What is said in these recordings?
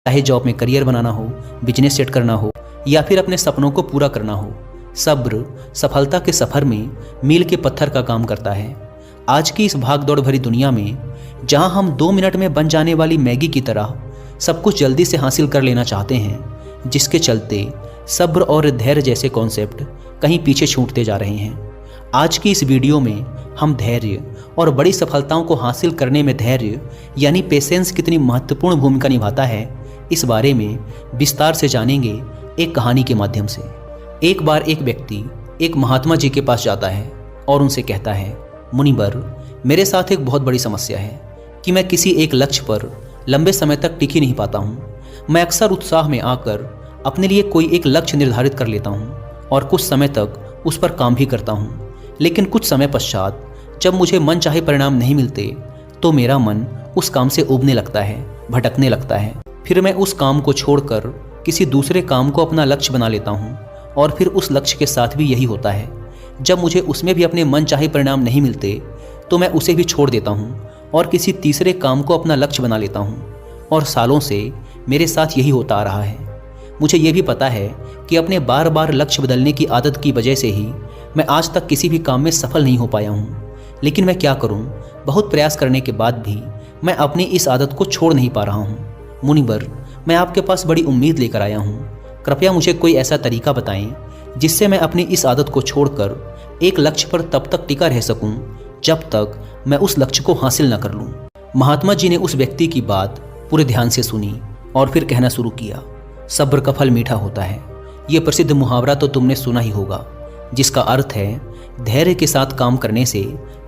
चाहे जॉब में करियर बनाना हो, बिजनेस सेट करना हो या फिर अपने सपनों को पूरा करना हो, सब्र सफलता के सफ़र में मील के पत्थर का काम करता है। आज की इस भाग दौड़ भरी दुनिया में जहां हम 2 मिनट में बन जाने वाली मैगी की तरह सब कुछ जल्दी से हासिल कर लेना चाहते हैं, जिसके चलते सब्र और धैर्य जैसे कॉन्सेप्ट कहीं पीछे छूटते जा रहे हैं। आज की इस वीडियो में हम धैर्य और बड़ी सफलताओं को हासिल करने में धैर्य यानी पेशेंस कितनी महत्वपूर्ण भूमिका निभाता है, इस बारे में विस्तार से जानेंगे एक कहानी के माध्यम से। एक बार एक व्यक्ति एक महात्मा जी के पास जाता है और उनसे कहता है, मुनिवर, मेरे साथ एक बहुत बड़ी समस्या है कि मैं किसी एक लक्ष्य पर लंबे समय तक टिक ही नहीं पाता हूँ। मैं अक्सर उत्साह में आकर अपने लिए कोई एक लक्ष्य निर्धारित कर लेता हूँ और कुछ समय तक उस पर काम भी करता हूँ, लेकिन कुछ समय पश्चात जब मुझे मन चाहे परिणाम नहीं मिलते तो मेरा मन उस काम से ऊबने लगता है, भटकने लगता है। फिर मैं उस काम को छोड़कर किसी दूसरे काम को अपना लक्ष्य बना लेता हूँ और फिर उस लक्ष्य के साथ भी यही होता है। जब मुझे उसमें भी अपने मन चाहे परिणाम नहीं मिलते तो मैं उसे भी छोड़ देता हूँ और किसी तीसरे काम को अपना लक्ष्य बना लेता हूँ और सालों से मेरे साथ यही होता आ रहा है। मुझे ये भी पता है कि अपने बार बार लक्ष्य बदलने की आदत की वजह से ही मैं आज तक किसी भी काम में सफल नहीं हो पाया हूँ, लेकिन मैं क्या करूँ? बहुत प्रयास करने के बाद भी मैं अपनी इस आदत को छोड़ नहीं पा रहा हूँ। मुनिवर, मैं आपके पास बड़ी उम्मीद लेकर आया हूँ। कृपया मुझे कोई ऐसा तरीका बताएं जिससे मैं अपनी इस आदत को छोड़कर एक लक्ष्य पर तब तक टिका रह सकूं जब तक मैं उस लक्ष्य को हासिल न कर लूं। महात्मा जी ने उस व्यक्ति की बात पूरे ध्यान से सुनी और फिर कहना शुरू किया, सब्र का फल मीठा होता है। ये प्रसिद्ध मुहावरा तो तुमने सुना ही होगा, जिसका अर्थ है धैर्य के साथ काम करने से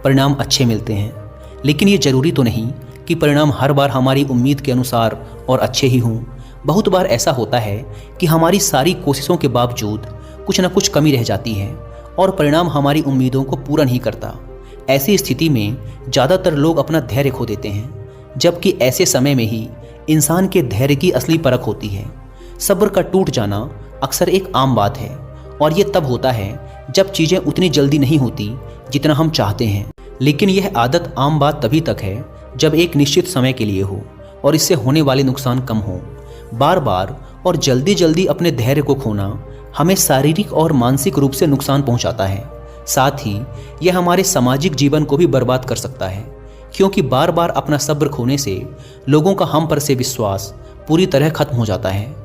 परिणाम अच्छे मिलते हैं। लेकिन ये जरूरी तो नहीं कि परिणाम हर बार हमारी उम्मीद के अनुसार और अच्छे ही हों। बहुत बार ऐसा होता है कि हमारी सारी कोशिशों के बावजूद कुछ न कुछ कमी रह जाती है और परिणाम हमारी उम्मीदों को पूरा नहीं करता। ऐसी स्थिति में ज़्यादातर लोग अपना धैर्य खो देते हैं, जबकि ऐसे समय में ही इंसान के धैर्य की असली परख होती है। सब्र का टूट जाना अक्सर एक आम बात है और ये तब होता है जब चीज़ें उतनी जल्दी नहीं होती जितना हम चाहते हैं। लेकिन यह आदत आम बात तभी तक है जब एक निश्चित समय के लिए हो और इससे होने वाले नुकसान कम हो। बार बार और जल्दी जल्दी अपने धैर्य को खोना हमें शारीरिक और मानसिक रूप से नुकसान पहुंचाता है। साथ ही यह हमारे सामाजिक जीवन को भी बर्बाद कर सकता है, क्योंकि बार बार अपना सब्र खोने से लोगों का हम पर से विश्वास पूरी तरह खत्म हो जाता है।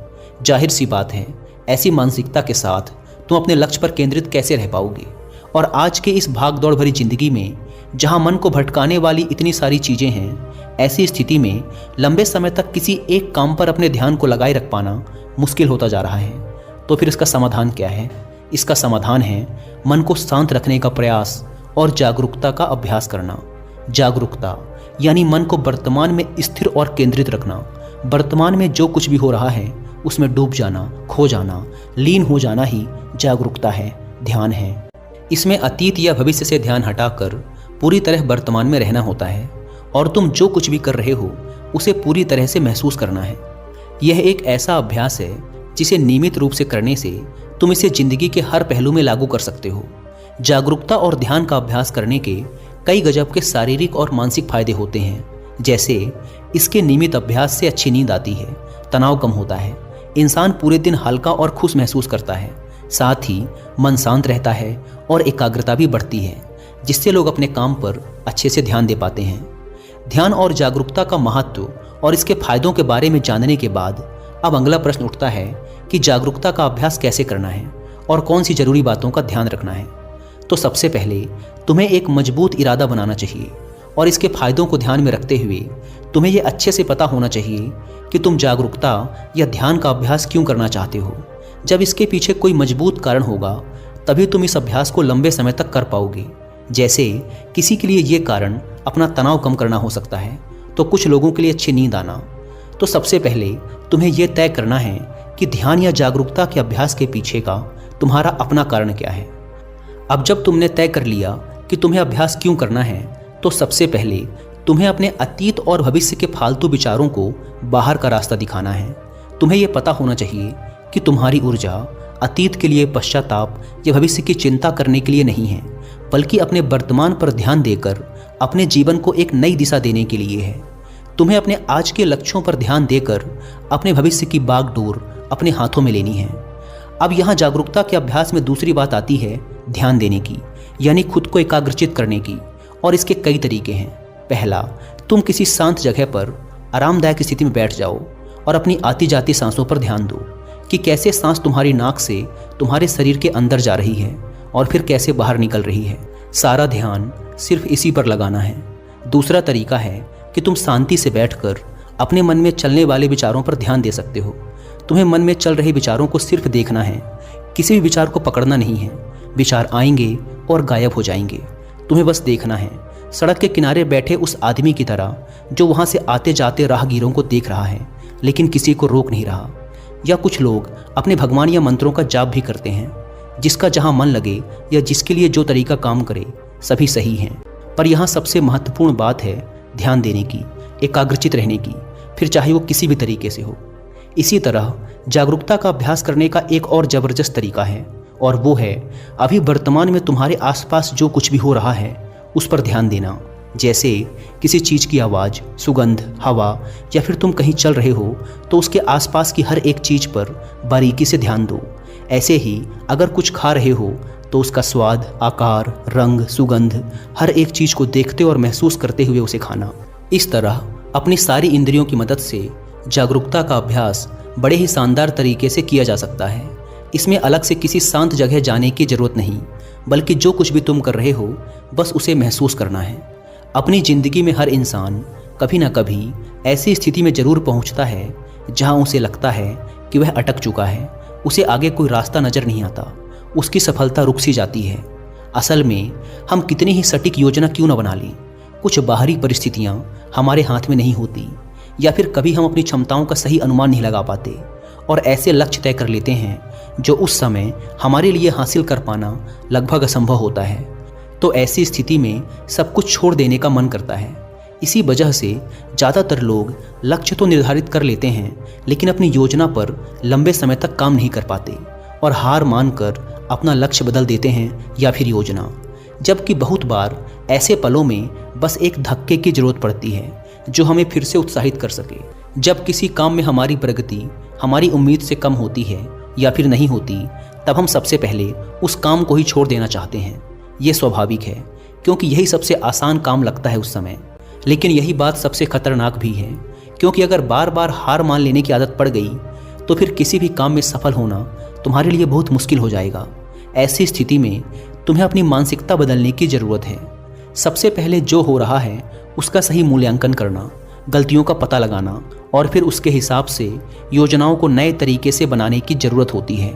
जाहिर सी बात है, ऐसी मानसिकता के साथ तुम अपने लक्ष्य पर केंद्रित कैसे रह पाओगे? और आज के इस भाग दौड़ भरी जिंदगी में जहां मन को भटकाने वाली इतनी सारी चीज़ें हैं, ऐसी स्थिति में लंबे समय तक किसी एक काम पर अपने ध्यान को लगाए रख पाना मुश्किल होता जा रहा है। तो फिर इसका समाधान क्या है? इसका समाधान है मन को शांत रखने का प्रयास और जागरूकता का अभ्यास करना। जागरूकता यानी मन को वर्तमान में स्थिर और केंद्रित रखना। वर्तमान में जो कुछ भी हो रहा है उसमें डूब जाना, खो जाना, लीन हो जाना ही जागरूकता है, ध्यान है। इसमें अतीत या भविष्य से ध्यान हटाकर पूरी तरह वर्तमान में रहना होता है और तुम जो कुछ भी कर रहे हो उसे पूरी तरह से महसूस करना है। यह एक ऐसा अभ्यास है जिसे नियमित रूप से करने से तुम इसे जिंदगी के हर पहलू में लागू कर सकते हो। जागरूकता और ध्यान का अभ्यास करने के कई गजब के शारीरिक और मानसिक फायदे होते हैं। जैसे इसके नियमित अभ्यास से अच्छी नींद आती है, तनाव कम होता है, इंसान पूरे दिन हल्का और खुश महसूस करता है, साथ ही मन शांत रहता है और एकाग्रता भी बढ़ती है, जिससे लोग अपने काम पर अच्छे से ध्यान दे पाते हैं। ध्यान और जागरूकता का महत्व और इसके फायदों के बारे में जानने के बाद अब अगला प्रश्न उठता है कि जागरूकता का अभ्यास कैसे करना है और कौन सी जरूरी बातों का ध्यान रखना है। तो सबसे पहले तुम्हें एक मजबूत इरादा बनाना चाहिए और इसके फायदों को ध्यान में रखते हुए तुम्हें यह अच्छे से पता होना चाहिए कि तुम जागरूकता या ध्यान का अभ्यास क्यों करना चाहते हो। जब इसके पीछे कोई मजबूत कारण होगा तभी तुम इस अभ्यास को लंबे समय तक कर पाओगे। जैसे किसी के लिए ये कारण अपना तनाव कम करना हो सकता है, तो कुछ लोगों के लिए अच्छी नींद आना। तो सबसे पहले तुम्हें यह तय करना है कि ध्यान या जागरूकता के अभ्यास के पीछे का तुम्हारा अपना कारण क्या है। अब जब तुमने तय कर लिया कि तुम्हें अभ्यास क्यों करना है, तो सबसे पहले तुम्हें अपने अतीत और भविष्य के फालतू विचारों को बाहर का रास्ता दिखाना है। तुम्हें यह पता होना चाहिए कि तुम्हारी ऊर्जा अतीत के लिए पश्चाताप या भविष्य की चिंता करने के लिए नहीं है, बल्कि अपने वर्तमान पर ध्यान देकर अपने जीवन को एक नई दिशा देने के लिए है। तुम्हें अपने आज के लक्ष्यों पर ध्यान देकर अपने भविष्य की बागडोर अपने हाथों में लेनी है। अब यहाँ जागरूकता के अभ्यास में दूसरी बात आती है ध्यान देने की, यानी खुद को एकाग्रचित करने की। और इसके कई तरीके हैं। पहला, तुम किसी शांत जगह पर आरामदायक स्थिति में बैठ जाओ और अपनी आती जाती सांसों पर ध्यान दो कि कैसे सांस तुम्हारी नाक से तुम्हारे शरीर के अंदर जा रही है और फिर कैसे बाहर निकल रही है। सारा ध्यान सिर्फ इसी पर लगाना है। दूसरा तरीका है कि तुम शांति से बैठकर अपने मन में चलने वाले विचारों पर ध्यान दे सकते हो। तुम्हें मन में चल रहे विचारों को सिर्फ देखना है, किसी भी विचार को पकड़ना नहीं है। विचार आएंगे और गायब हो जाएंगे, तुम्हें बस देखना है। सड़क के किनारे बैठे उस आदमी की तरह जो वहाँ से आते जाते राहगीरों को देख रहा है लेकिन किसी को रोक नहीं रहा। या कुछ लोग अपने भगवान या मंत्रों का जाप भी करते हैं। जिसका जहाँ मन लगे या जिसके लिए जो तरीका काम करे सभी सही हैं, पर यहाँ सबसे महत्वपूर्ण बात है ध्यान देने की, एकाग्रचित रहने की, फिर चाहे वो किसी भी तरीके से हो। इसी तरह जागरूकता का अभ्यास करने का एक और ज़बरदस्त तरीका है और वो है अभी वर्तमान में तुम्हारे आसपास जो कुछ भी हो रहा है उस पर ध्यान देना। जैसे किसी चीज़ की आवाज़, सुगंध, हवा, या फिर तुम कहीं चल रहे हो तो उसके आसपास की हर एक चीज़ पर बारीकी से ध्यान दो। ऐसे ही अगर कुछ खा रहे हो तो उसका स्वाद, आकार, रंग, सुगंध, हर एक चीज़ को देखते और महसूस करते हुए उसे खाना। इस तरह अपनी सारी इंद्रियों की मदद से जागरूकता का अभ्यास बड़े ही शानदार तरीके से किया जा सकता है। इसमें अलग से किसी शांत जगह जाने की ज़रूरत नहीं, बल्कि जो कुछ भी तुम कर रहे हो बस उसे महसूस करना है। अपनी ज़िंदगी में हर इंसान कभी ना कभी ऐसी स्थिति में ज़रूर पहुंचता है जहां उसे लगता है कि वह अटक चुका है, उसे आगे कोई रास्ता नज़र नहीं आता, उसकी सफलता रुक सी जाती है। असल में हम कितनी ही सटीक योजना क्यों न बना लें, कुछ बाहरी परिस्थितियां हमारे हाथ में नहीं होती, या फिर कभी हम अपनी क्षमताओं का सही अनुमान नहीं लगा पाते और ऐसे लक्ष्य तय कर लेते हैं जो उस समय हमारे लिए हासिल कर पाना लगभग असंभव होता है। तो ऐसी स्थिति में सब कुछ छोड़ देने का मन करता है। इसी वजह से ज़्यादातर लोग लक्ष्य तो निर्धारित कर लेते हैं लेकिन अपनी योजना पर लंबे समय तक काम नहीं कर पाते और हार मानकर अपना लक्ष्य बदल देते हैं या फिर योजना। जबकि बहुत बार ऐसे पलों में बस एक धक्के की ज़रूरत पड़ती है जो हमें फिर से उत्साहित कर सके। जब किसी काम में हमारी प्रगति हमारी उम्मीद से कम होती है या फिर नहीं होती, तब हम सबसे पहले उस काम को ही छोड़ देना चाहते हैं। ये स्वाभाविक है क्योंकि यही सबसे आसान काम लगता है उस समय। लेकिन यही बात सबसे खतरनाक भी है, क्योंकि अगर बार बार हार मान लेने की आदत पड़ गई तो फिर किसी भी काम में सफल होना तुम्हारे लिए बहुत मुश्किल हो जाएगा। ऐसी स्थिति में तुम्हें अपनी मानसिकता बदलने की ज़रूरत है। सबसे पहले जो हो रहा है उसका सही मूल्यांकन करना, गलतियों का पता लगाना और फिर उसके हिसाब से योजनाओं को नए तरीके से बनाने की ज़रूरत होती है।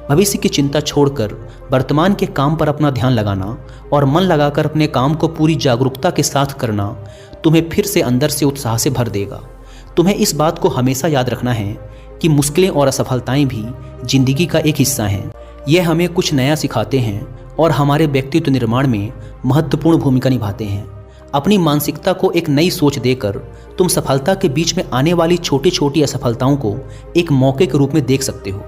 भविष्य की चिंता छोड़कर वर्तमान के काम पर अपना ध्यान लगाना और मन लगाकर अपने काम को पूरी जागरूकता के साथ करना तुम्हें फिर से अंदर से उत्साह से भर देगा। तुम्हें इस बात को हमेशा याद रखना है कि मुश्किलें और असफलताएं भी जिंदगी का एक हिस्सा हैं। यह हमें कुछ नया सिखाते हैं और हमारे व्यक्तित्व निर्माण में महत्वपूर्ण भूमिका निभाते हैं। अपनी मानसिकता को एक नई सोच देकर तुम सफलता के बीच में आने वाली छोटी छोटी असफलताओं को एक मौके के रूप में देख सकते हो।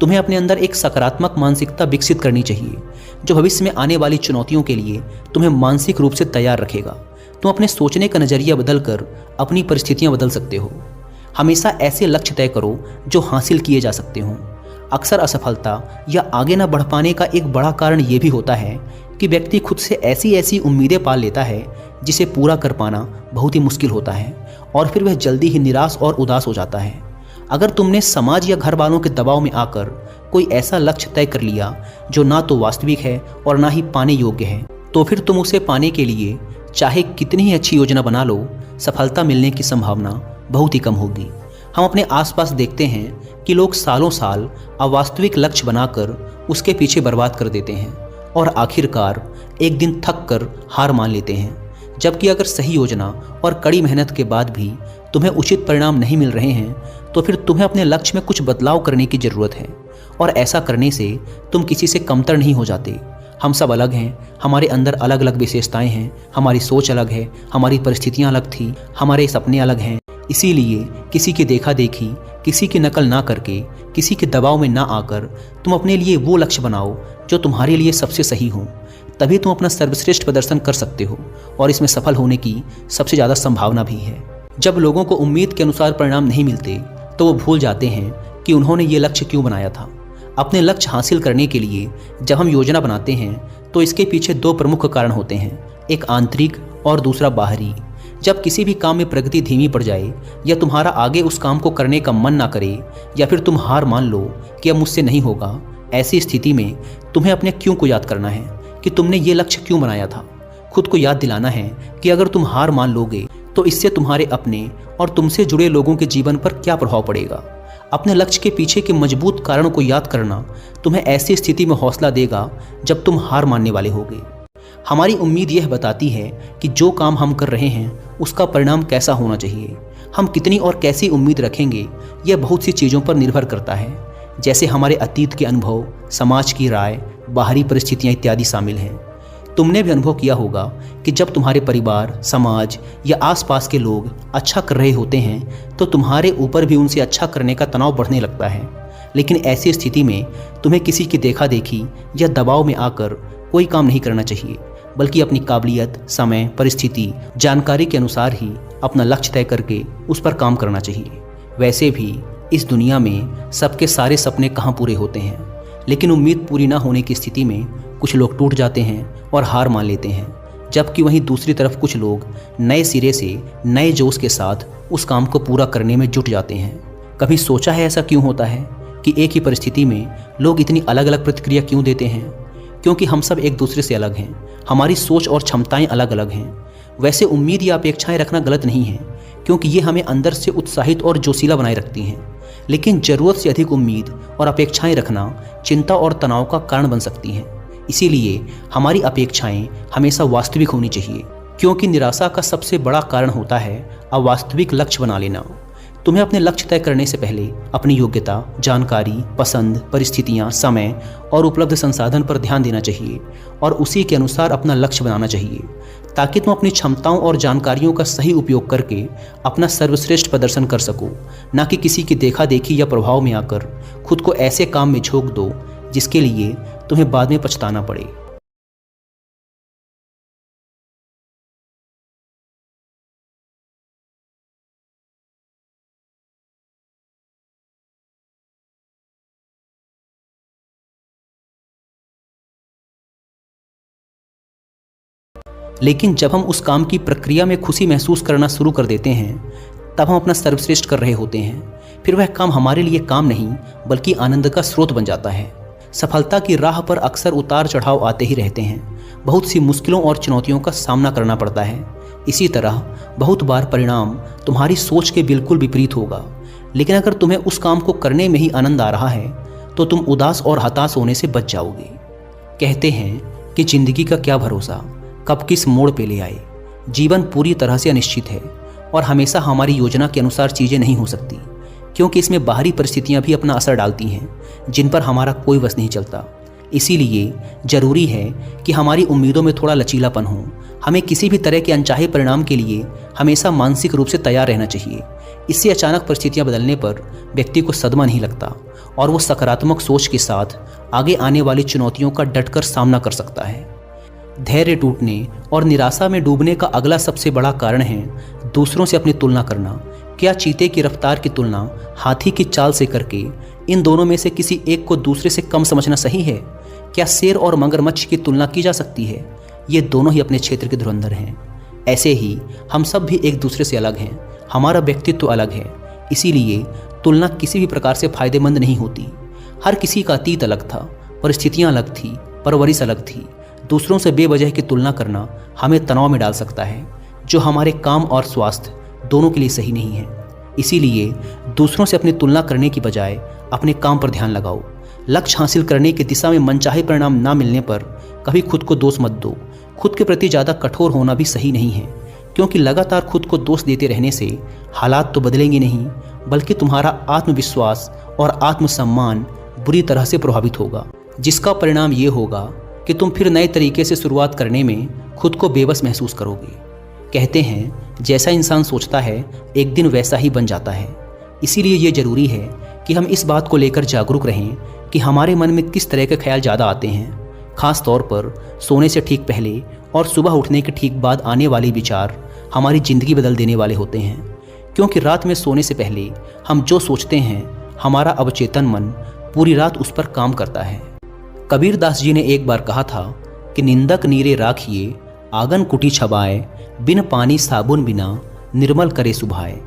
तुम्हें अपने अंदर एक सकारात्मक मानसिकता विकसित करनी चाहिए जो भविष्य में आने वाली चुनौतियों के लिए तुम्हें मानसिक रूप से तैयार रखेगा। तुम अपने सोचने का नज़रिया बदलकर अपनी परिस्थितियां बदल सकते हो। हमेशा ऐसे लक्ष्य तय करो जो हासिल किए जा सकते हों। अक्सर असफलता या आगे न बढ़ पाने का एक बड़ा कारण ये भी होता है कि व्यक्ति खुद से ऐसी ऐसी उम्मीदें पाल लेता है जिसे पूरा कर पाना बहुत ही मुश्किल होता है और फिर वह जल्दी ही निराश और उदास हो जाता है। अगर तुमने समाज या घर वालों के दबाव में आकर कोई ऐसा लक्ष्य तय कर लिया जो ना तो वास्तविक है और ना ही पाने योग्य है, तो फिर तुम उसे पाने के लिए चाहे कितनी ही अच्छी योजना बना लो, सफलता मिलने की संभावना बहुत ही कम होगी। हम अपने आसपास देखते हैं कि लोग सालों साल अवास्तविक लक्ष्य बनाकर उसके पीछे बर्बाद कर देते हैं और आखिरकार एक दिन थक कर हार मान लेते हैं। जबकि अगर सही योजना और कड़ी मेहनत के बाद भी तुम्हें उचित परिणाम नहीं मिल रहे हैं, तो फिर तुम्हें अपने लक्ष्य में कुछ बदलाव करने की ज़रूरत है। और ऐसा करने से तुम किसी से कमतर नहीं हो जाते। हम सब अलग हैं, हमारे अंदर अलग अलग विशेषताएं हैं, हमारी सोच अलग है, हमारी परिस्थितियां अलग थी, हमारे सपने अलग हैं। इसीलिए किसी की देखा देखी, किसी की नकल ना करके, किसी के दबाव में ना आकर तुम अपने लिए वो लक्ष्य बनाओ जो तुम्हारे लिए सबसे सही हो। तभी तुम अपना सर्वश्रेष्ठ प्रदर्शन कर सकते हो और इसमें सफल होने की सबसे ज़्यादा संभावना भी है। जब लोगों को उम्मीद के अनुसार परिणाम नहीं मिलते तो वो भूल जाते हैं कि उन्होंने ये लक्ष्य क्यों बनाया था। अपने लक्ष्य हासिल करने के लिए जब हम योजना बनाते हैं तो इसके पीछे दो प्रमुख कारण होते हैं, एक आंतरिक और दूसरा बाहरी। जब किसी भी काम में प्रगति धीमी पड़ जाए या तुम्हारा आगे उस काम को करने का मन ना करे या फिर तुम हार मान लो कि अब मुझसे नहीं होगा, ऐसी स्थिति में तुम्हें अपने क्यों को याद करना है कि तुमने ये लक्ष्य क्यों बनाया था। खुद को याद दिलाना है कि अगर तुम हार मान लोगे तो इससे तुम्हारे अपने और तुमसे जुड़े लोगों के जीवन पर क्या प्रभाव पड़ेगा। अपने लक्ष्य के पीछे के मजबूत कारणों को याद करना तुम्हें ऐसी स्थिति में हौसला देगा जब तुम हार मानने वाले होगे। हमारी उम्मीद यह बताती है कि जो काम हम कर रहे हैं उसका परिणाम कैसा होना चाहिए। हम कितनी और कैसी उम्मीद रखेंगे यह बहुत सी चीज़ों पर निर्भर करता है, जैसे हमारे अतीत के अनुभव, समाज की राय, बाहरी परिस्थितियाँ इत्यादि शामिल हैं। तुमने भी अनुभव किया होगा कि जब तुम्हारे परिवार, समाज या आसपास के लोग अच्छा कर रहे होते हैं तो तुम्हारे ऊपर भी उनसे अच्छा करने का तनाव बढ़ने लगता है। लेकिन ऐसी स्थिति में तुम्हें किसी की देखा देखी या दबाव में आकर कोई काम नहीं करना चाहिए, बल्कि अपनी काबिलियत, समय, परिस्थिति, जानकारी के अनुसार ही अपना लक्ष्य तय करके उस पर काम करना चाहिए। वैसे भी इस दुनिया में सबके सारे सपने कहाँ पूरे होते हैं, लेकिन उम्मीद पूरी ना होने की स्थिति में कुछ लोग टूट जाते हैं और हार मान लेते हैं, जबकि वहीं दूसरी तरफ कुछ लोग नए सिरे से नए जोश के साथ उस काम को पूरा करने में जुट जाते हैं। कभी सोचा है ऐसा क्यों होता है कि एक ही परिस्थिति में लोग इतनी अलग अलग प्रतिक्रिया क्यों देते हैं? क्योंकि हम सब एक दूसरे से अलग हैं, हमारी सोच और क्षमताएं अलग अलग हैं। वैसे उम्मीद या अपेक्षाएं रखना गलत नहीं है, क्योंकि ये हमें अंदर से उत्साहित और जोशीला बनाए रखती हैं। लेकिन ज़रूरत से अधिक उम्मीद और अपेक्षाएं रखना चिंता और तनाव का कारण बन सकती हैं। इसीलिए हमारी अपेक्षाएं हमेशा वास्तविक होनी चाहिए, क्योंकि निराशा का सबसे बड़ा कारण होता है अवास्तविक लक्ष्य बना लेना। तुम्हें अपने लक्ष्य तय करने से पहले अपनी योग्यता, जानकारी, पसंद, परिस्थितियां, समय और उपलब्ध संसाधन पर ध्यान देना चाहिए और उसी के अनुसार अपना लक्ष्य बनाना चाहिए, ताकि तुम अपनी क्षमताओं और जानकारियों का सही उपयोग करके अपना सर्वश्रेष्ठ प्रदर्शन कर सको, ना कि किसी की देखा देखी या प्रभाव में आकर खुद को ऐसे काम में झोंक दो जिसके लिए तुम्हें बाद में पछताना पड़े। लेकिन जब हम उस काम की प्रक्रिया में खुशी महसूस करना शुरू कर देते हैं, तब हम अपना सर्वश्रेष्ठ कर रहे होते हैं। फिर वह काम हमारे लिए काम नहीं बल्कि आनंद का स्रोत बन जाता है। सफलता की राह पर अक्सर उतार चढ़ाव आते ही रहते हैं। बहुत सी मुश्किलों और चुनौतियों का सामना करना पड़ता है। इसी तरह बहुत बार परिणाम तुम्हारी सोच के बिल्कुल विपरीत होगा। लेकिन अगर तुम्हें उस काम को करने में ही आनंद आ रहा है तो तुम उदास और हताश होने से बच जाओगे। कहते हैं कि जिंदगी का क्या भरोसा कब किस मोड़ पे ले आए। जीवन पूरी तरह से अनिश्चित है और हमेशा हमारी योजना के अनुसार चीज़ें नहीं हो सकती, क्योंकि इसमें बाहरी परिस्थितियां भी अपना असर डालती हैं जिन पर हमारा कोई वश नहीं चलता। इसीलिए ज़रूरी है कि हमारी उम्मीदों में थोड़ा लचीलापन हो। हमें किसी भी तरह के अनचाहे परिणाम के लिए हमेशा मानसिक रूप से तैयार रहना चाहिए। इससे अचानक परिस्थितियां बदलने पर व्यक्ति को सदमा नहीं लगता और वो सकारात्मक सोच के साथ आगे आने वाली चुनौतियों का डटकर सामना कर सकता है। धैर्य टूटने और निराशा में डूबने का अगला सबसे बड़ा कारण है दूसरों से अपनी तुलना करना। क्या चीते की रफ्तार की तुलना हाथी की चाल से करके इन दोनों में से किसी एक को दूसरे से कम समझना सही है? क्या शेर और मगरमच्छ की तुलना की जा सकती है? ये दोनों ही अपने क्षेत्र के धुरंधर हैं। ऐसे ही हम सब भी एक दूसरे से अलग हैं। हमारा व्यक्तित्व अलग है, इसीलिए तुलना किसी भी प्रकार से फायदेमंद नहीं होती। हर किसी का अतीत अलग था, परिस्थितियाँ अलग थी, परवरिश अलग थी। दूसरों से बेवजह की तुलना करना हमें तनाव में डाल सकता है, जो हमारे काम और स्वास्थ्य दोनों के लिए सही नहीं है। इसीलिए दूसरों से अपनी तुलना करने की बजाय अपने काम पर ध्यान लगाओ। लक्ष्य हासिल करने की दिशा में मनचाहे परिणाम ना मिलने पर कभी खुद को दोष मत दो। खुद के प्रति ज़्यादा कठोर होना भी सही नहीं है, क्योंकि लगातार खुद को दोष देते रहने से हालात तो बदलेंगे नहीं, बल्कि तुम्हारा आत्मविश्वास और आत्मसम्मान बुरी तरह से प्रभावित होगा, जिसका परिणाम ये होगा कि तुम फिर नए तरीके से शुरुआत करने में खुद को बेबस महसूस करोगे। कहते हैं जैसा इंसान सोचता है एक दिन वैसा ही बन जाता है। इसीलिए ये ज़रूरी है कि हम इस बात को लेकर जागरूक रहें कि हमारे मन में किस तरह के ख्याल ज़्यादा आते हैं। खास तौर पर सोने से ठीक पहले और सुबह उठने के ठीक बाद आने वाले विचार हमारी ज़िंदगी बदल देने वाले होते हैं। क्योंकि रात में सोने से पहले हम जो सोचते हैं हमारा अवचेतन मन पूरी रात उस पर काम करता है। कबीर दास जी ने एक बार कहा था कि निंदक नीरे राखिए आंगन कुटी छबाए, बिन पानी साबुन बिना निर्मल करे सुभाए।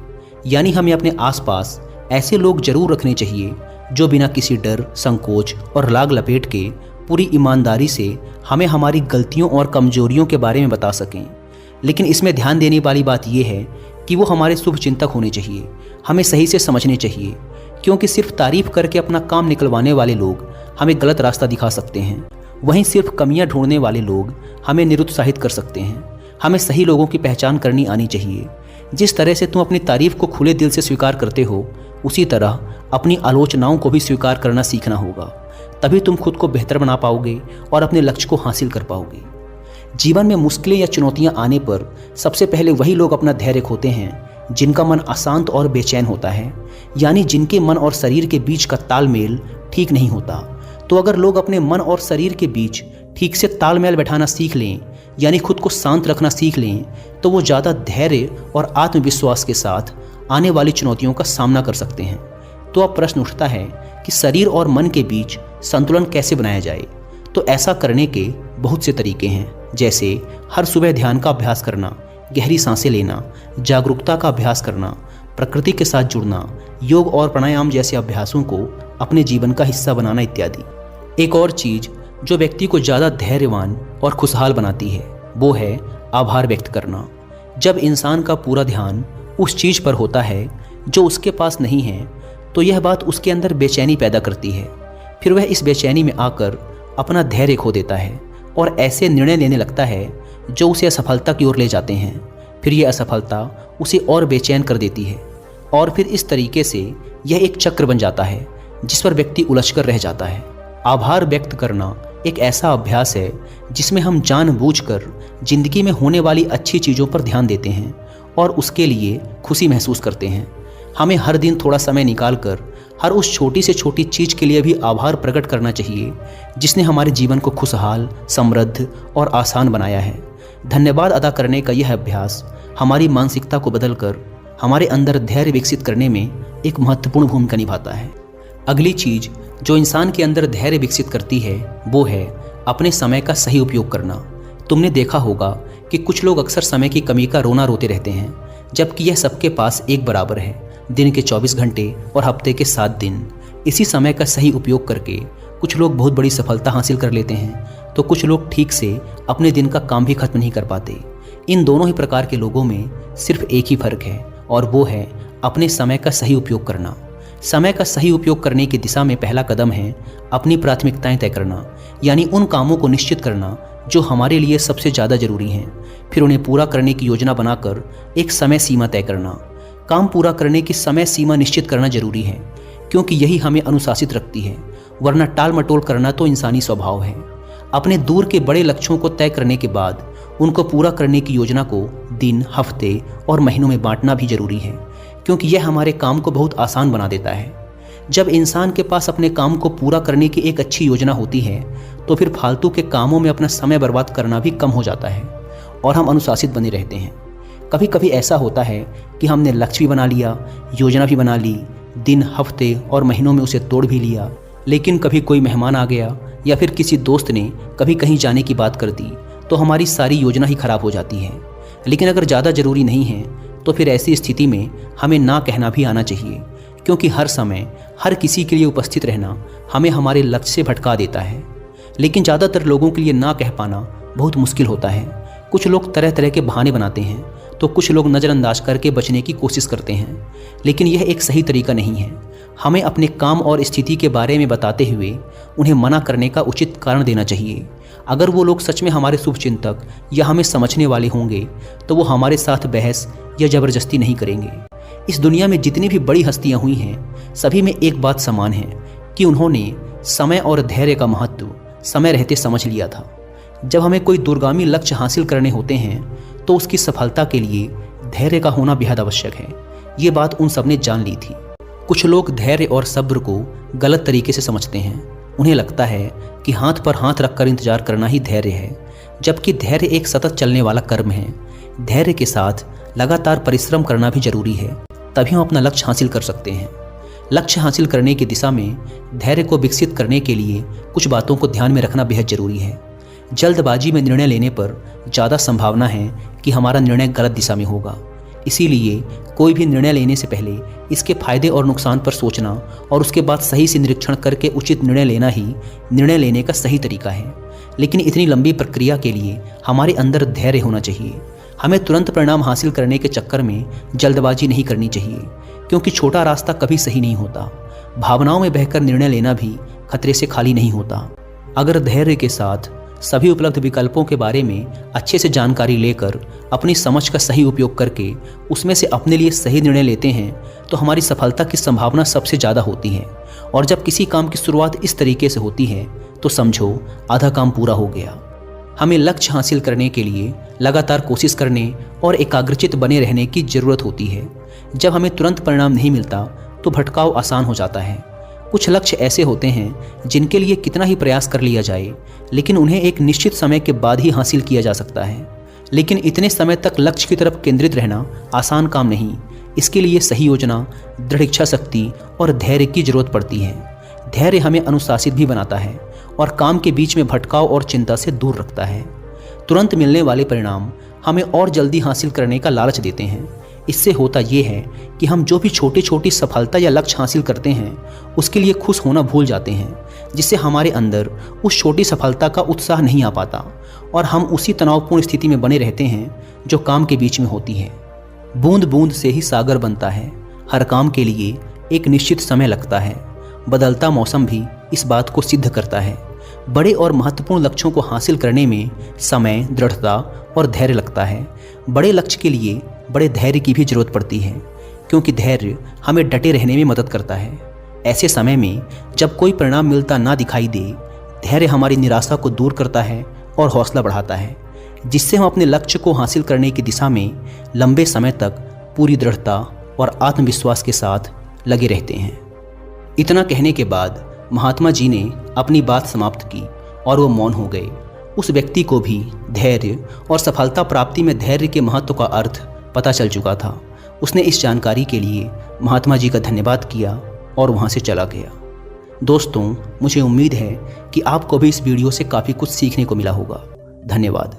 यानी हमें अपने आसपास ऐसे लोग जरूर रखने चाहिए जो बिना किसी डर, संकोच और लाग लपेट के पूरी ईमानदारी से हमें हमारी गलतियों और कमजोरियों के बारे में बता सकें। लेकिन इसमें ध्यान देने वाली बात यह है कि वो हमारे शुभ चिंतक होने चाहिए, हमें सही से समझने चाहिए, क्योंकि सिर्फ तारीफ करके अपना काम निकलवाने वाले लोग हमें गलत रास्ता दिखा सकते हैं। वहीं सिर्फ कमियां ढूंढने वाले लोग हमें निरुत्साहित कर सकते हैं। हमें सही लोगों की पहचान करनी आनी चाहिए। जिस तरह से तुम अपनी तारीफ को खुले दिल से स्वीकार करते हो, उसी तरह अपनी आलोचनाओं को भी स्वीकार करना सीखना होगा। तभी तुम खुद को बेहतर बना पाओगे और अपने लक्ष्य को हासिल कर पाओगे। जीवन में मुश्किलें या चुनौतियां आने पर सबसे पहले वही लोग अपना धैर्य खोते हैं जिनका मन अशांत और बेचैन होता है, यानी जिनके मन और शरीर के बीच का तालमेल ठीक नहीं होता। तो अगर लोग अपने मन और शरीर के बीच ठीक से तालमेल बैठाना सीख लें, यानी खुद को शांत रखना सीख लें, तो वो ज़्यादा धैर्य और आत्मविश्वास के साथ आने वाली चुनौतियों का सामना कर सकते हैं। तो अब प्रश्न उठता है कि शरीर और मन के बीच संतुलन कैसे बनाया जाए। तो ऐसा करने के बहुत से तरीके हैं, जैसे हर सुबह ध्यान का अभ्यास करना, गहरी सांसें लेना, जागरूकता का अभ्यास करना, प्रकृति के साथ जुड़ना, योग और प्राणायाम जैसे अभ्यासों को अपने जीवन का हिस्सा बनाना इत्यादि। एक और चीज़ जो व्यक्ति को ज़्यादा धैर्यवान और खुशहाल बनाती है वो है आभार व्यक्त करना। जब इंसान का पूरा ध्यान उस चीज़ पर होता है जो उसके पास नहीं है, तो यह बात उसके अंदर बेचैनी पैदा करती है। फिर वह इस बेचैनी में आकर अपना धैर्य खो देता है और ऐसे निर्णय लेने लगता है जो उसे असफलता की ओर ले जाते हैं। फिर यह असफलता उसे और बेचैन कर देती है और फिर इस तरीके से यह एक चक्र बन जाता है जिस पर व्यक्ति उलझकर रह जाता है। आभार व्यक्त करना एक ऐसा अभ्यास है जिसमें हम जानबूझकर जिंदगी में होने वाली अच्छी चीज़ों पर ध्यान देते हैं और उसके लिए खुशी महसूस करते हैं। हमें हर दिन थोड़ा समय निकालकर हर उस छोटी से छोटी चीज़ के लिए भी आभार प्रकट करना चाहिए जिसने हमारे जीवन को खुशहाल, समृद्ध और आसान बनाया है। धन्यवाद अदा करने का यह अभ्यास हमारी मानसिकता को बदलकर हमारे अंदर धैर्य विकसित करने में एक महत्वपूर्ण भूमिका निभाता है। अगली चीज़ जो इंसान के अंदर धैर्य विकसित करती है वो है अपने समय का सही उपयोग करना। तुमने देखा होगा कि कुछ लोग अक्सर समय की कमी का रोना रोते रहते हैं, जबकि यह सबके पास एक बराबर है। दिन के 24 घंटे और हफ्ते के 7 दिन। इसी समय का सही उपयोग करके कुछ लोग बहुत बड़ी सफलता हासिल कर लेते हैं, तो कुछ लोग ठीक से अपने दिन का काम भी खत्म नहीं कर पाते। इन दोनों ही प्रकार के लोगों में सिर्फ एक ही फर्क है और वो है अपने समय का सही उपयोग करना। समय का सही उपयोग करने की दिशा में पहला कदम है अपनी प्राथमिकताएं तय करना, यानी उन कामों को निश्चित करना जो हमारे लिए सबसे ज़्यादा जरूरी हैं। फिर उन्हें पूरा करने की योजना बनाकर एक समय सीमा तय करना। काम पूरा करने की समय सीमा निश्चित करना जरूरी है, क्योंकि यही हमें अनुशासित रखती है, वरना टाल मटोल करना तो इंसानी स्वभाव है। अपने दूर के बड़े लक्ष्यों को तय करने के बाद उनको पूरा करने की योजना को दिन, हफ्ते और महीनों में बांटना भी जरूरी है, क्योंकि यह हमारे काम को बहुत आसान बना देता है। जब इंसान के पास अपने काम को पूरा करने की एक अच्छी योजना होती है, तो फिर फालतू के कामों में अपना समय बर्बाद करना भी कम हो जाता है और हम अनुशासित बने रहते हैं। कभी कभी ऐसा होता है कि हमने लक्ष्य भी बना लिया, योजना भी बना ली, दिन, हफ्ते और महीनों में उसे तोड़ भी लिया, लेकिन कभी कोई मेहमान आ गया या फिर किसी दोस्त ने कभी कहीं जाने की बात कर दी, तो हमारी सारी योजना ही खराब हो जाती है। लेकिन अगर ज़्यादा ज़रूरी नहीं है तो फिर ऐसी स्थिति में हमें ना कहना भी आना चाहिए, क्योंकि हर समय हर किसी के लिए उपस्थित रहना हमें हमारे लक्ष्य से भटका देता है। लेकिन ज़्यादातर लोगों के लिए ना कह पाना बहुत मुश्किल होता है। कुछ लोग तरह तरह के बहाने बनाते हैं, तो कुछ लोग नज़रअंदाज करके बचने की कोशिश करते हैं, लेकिन यह एक सही तरीका नहीं है। हमें अपने काम और स्थिति के बारे में बताते हुए उन्हें मना करने का उचित कारण देना चाहिए। अगर वो लोग सच में हमारे शुभचिंतक या हमें समझने वाले होंगे तो वो हमारे साथ बहस या ज़बरदस्ती नहीं करेंगे। इस दुनिया में जितनी भी बड़ी हस्तियाँ हुई हैं, सभी में एक बात समान है कि उन्होंने समय और धैर्य का महत्व समय रहते समझ लिया था। जब हमें कोई दूरगामी लक्ष्य हासिल करने होते हैं तो उसकी सफलता के लिए धैर्य का होना बेहद आवश्यक है। ये बात उन सब ने जान ली थी। कुछ लोग धैर्य और सब्र को गलत तरीके से समझते हैं। उन्हें लगता है कि हाथ पर हाथ रखकर इंतजार करना ही धैर्य है, जबकि धैर्य एक सतत चलने वाला कर्म है। धैर्य के साथ लगातार परिश्रम करना भी जरूरी है। तभी हम अपना लक्ष्य हासिल कर सकते हैं। लक्ष्य हासिल करने की दिशा में धैर्य को विकसित करने के लिए कुछ बातों को ध्यान में रखना बेहद ज़रूरी है। जल्दबाजी में निर्णय लेने पर ज़्यादा संभावना है कि हमारा निर्णय गलत दिशा में होगा। इसीलिए कोई भी निर्णय लेने से पहले इसके फायदे और नुकसान पर सोचना और उसके बाद सही से निरीक्षण करके उचित निर्णय लेना ही निर्णय लेने का सही तरीका है। लेकिन इतनी लंबी प्रक्रिया के लिए हमारे अंदर धैर्य होना चाहिए। हमें तुरंत परिणाम हासिल करने के चक्कर में जल्दबाजी नहीं करनी चाहिए, क्योंकि छोटा रास्ता कभी सही नहीं होता। भावनाओं में बहकर निर्णय लेना भी खतरे से खाली नहीं होता। अगर धैर्य के साथ सभी उपलब्ध विकल्पों के बारे में अच्छे से जानकारी लेकर अपनी समझ का सही उपयोग करके उसमें से अपने लिए सही निर्णय लेते हैं तो हमारी सफलता की संभावना सबसे ज़्यादा होती है। और जब किसी काम की शुरुआत इस तरीके से होती है तो समझो आधा काम पूरा हो गया। हमें लक्ष्य हासिल करने के लिए लगातार कोशिश करने और एकाग्रचित बने रहने की ज़रूरत होती है। जब हमें तुरंत परिणाम नहीं मिलता तो भटकाव आसान हो जाता है। कुछ लक्ष्य ऐसे होते हैं जिनके लिए कितना ही प्रयास कर लिया जाए लेकिन उन्हें एक निश्चित समय के बाद ही हासिल किया जा सकता है। लेकिन इतने समय तक लक्ष्य की तरफ केंद्रित रहना आसान काम नहीं। इसके लिए सही योजना, दृढ़ इच्छा शक्ति और धैर्य की जरूरत पड़ती है। धैर्य हमें अनुशासित भी बनाता है और काम के बीच में भटकाव और चिंता से दूर रखता है। तुरंत मिलने वाले परिणाम हमें और जल्दी हासिल करने का लालच देते हैं। इससे होता ये है कि हम जो भी छोटी छोटी सफलता या लक्ष्य हासिल करते हैं उसके लिए खुश होना भूल जाते हैं, जिससे हमारे अंदर उस छोटी सफलता का उत्साह नहीं आ पाता और हम उसी तनावपूर्ण स्थिति में बने रहते हैं जो काम के बीच में होती है। बूंद बूंद से ही सागर बनता है। हर काम के लिए एक निश्चित समय लगता है। बदलता मौसम भी इस बात को सिद्ध करता है। बड़े और महत्वपूर्ण लक्ष्यों को हासिल करने में समय, दृढ़ता और धैर्य लगता है। बड़े लक्ष्य के लिए बड़े धैर्य की भी जरूरत पड़ती है, क्योंकि धैर्य हमें डटे रहने में मदद करता है। ऐसे समय में जब कोई परिणाम मिलता ना दिखाई दे, धैर्य हमारी निराशा को दूर करता है और हौसला बढ़ाता है, जिससे हम अपने लक्ष्य को हासिल करने की दिशा में लंबे समय तक पूरी दृढ़ता और आत्मविश्वास के साथ लगे रहते हैं। इतना कहने के बाद महात्मा जी ने अपनी बात समाप्त की और वो मौन हो गए। उस व्यक्ति को भी धैर्य और सफलता प्राप्ति में धैर्य के महत्व का अर्थ पता चल चुका था। उसने इस जानकारी के लिए महात्मा जी का धन्यवाद किया और वहाँ से चला गया। दोस्तों, मुझे उम्मीद है कि आपको भी इस वीडियो से काफ़ी कुछ सीखने को मिला होगा। धन्यवाद।